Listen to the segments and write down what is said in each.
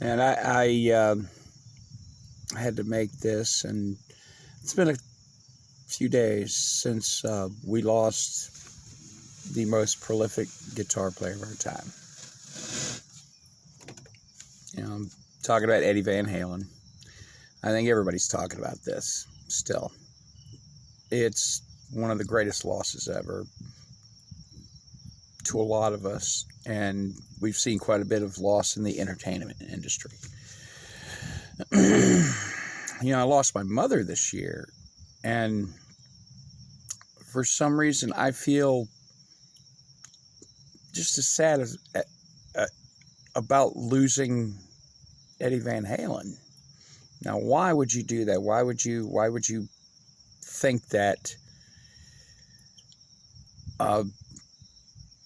And I had to make this, and it's been a few days since we lost the most prolific guitar player of our time. I'm talking about Eddie Van Halen. I think everybody's talking about this still. It's one of the greatest losses ever to a lot of us, and we've seen quite a bit of loss in the entertainment industry. I lost my mother this year, and for some reason I feel just as sad as about losing Eddie Van Halen. Now, why would you do that? Why would you think that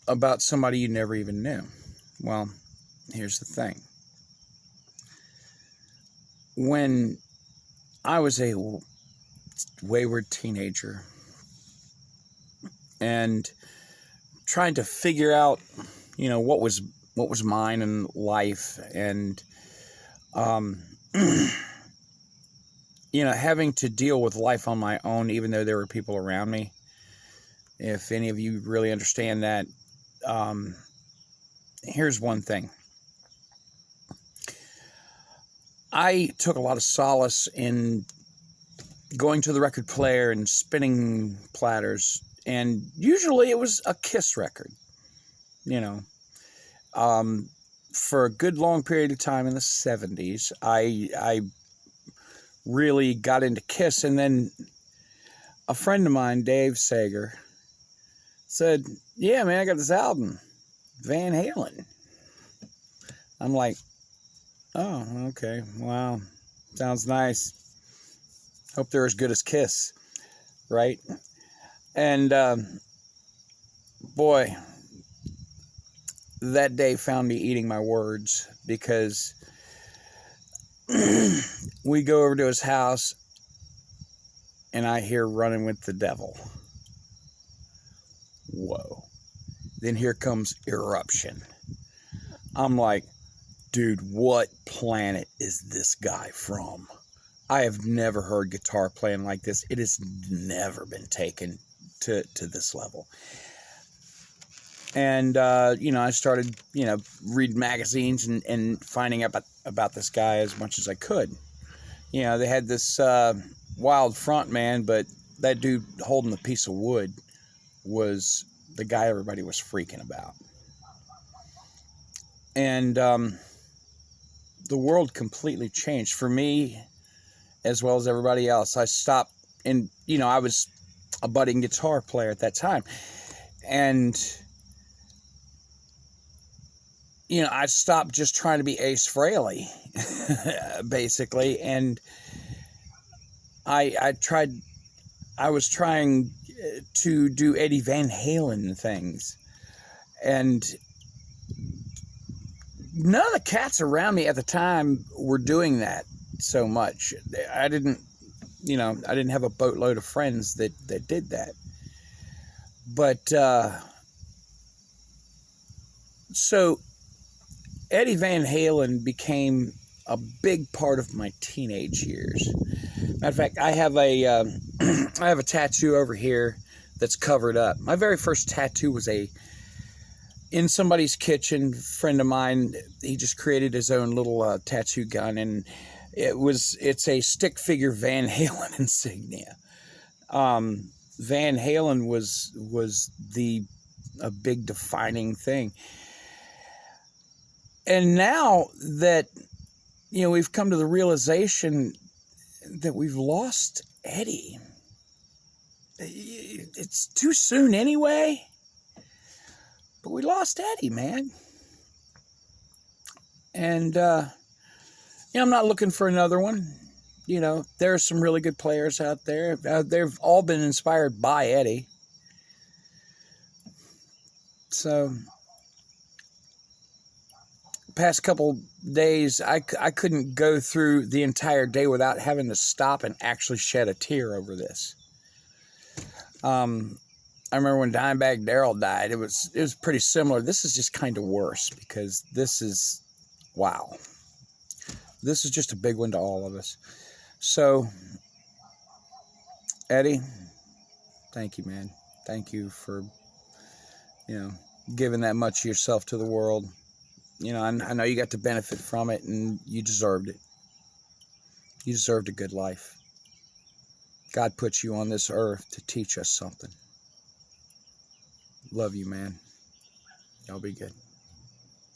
about somebody you never even knew? Well, here's the thing. When I was a wayward teenager and trying to figure out, what was mine in life, and having to deal with life on my own, even though there were people around me. If any of you really understand that, here's one thing. I took a lot of solace in going to the record player and spinning platters, and usually it was a Kiss record, for a good long period of time in the 70s, I really got into Kiss, and then a friend of mine, Dave Sager, said, "Yeah, man, I got this album, Van Halen." I'm like, "Oh, okay, wow, sounds nice. Hope they're as good as Kiss," right? And boy, that day found me eating my words, because we go over to his house and I hear "Running with the Devil." Whoa. Then here comes "Eruption." I'm like, dude, what planet is this guy from? I have never heard guitar playing like this. It has never been taken to this level. And, I started, reading magazines and finding out about this guy as much as I could. They had this wild front man, but that dude holding the piece of wood was the guy everybody was freaking about. And the world completely changed for me, as well as everybody else. I stopped, and, I was a budding guitar player at that time. And I stopped just trying to be Ace Frehley, basically, and I was trying to do Eddie Van Halen things, and none of the cats around me at the time were doing that so much. I didn't have a boatload of friends that did that, but so Eddie Van Halen became a big part of my teenage years. Matter of fact, I have a tattoo over here that's covered up. My very first tattoo was in somebody's kitchen. A friend of mine, he just created his own little tattoo gun, and it's a stick figure Van Halen insignia. Van Halen was a big defining thing. And now that, we've come to the realization that we've lost Eddie, it's too soon anyway, but we lost Eddie, man. And, I'm not looking for another one. There are some really good players out there. They've all been inspired by Eddie. So past couple days, I couldn't go through the entire day without having to stop and actually shed a tear over this. I remember when Dimebag Darrell died, it was pretty similar. This is just kind of worse, because this is, wow. this is just a big one to all of us. So, Eddie, thank you, man. Thank you for, giving that much of yourself to the world. I know you got to benefit from it, and you deserved it. You deserved a good life. God put you on this earth to teach us something. Love you, man. Y'all be good.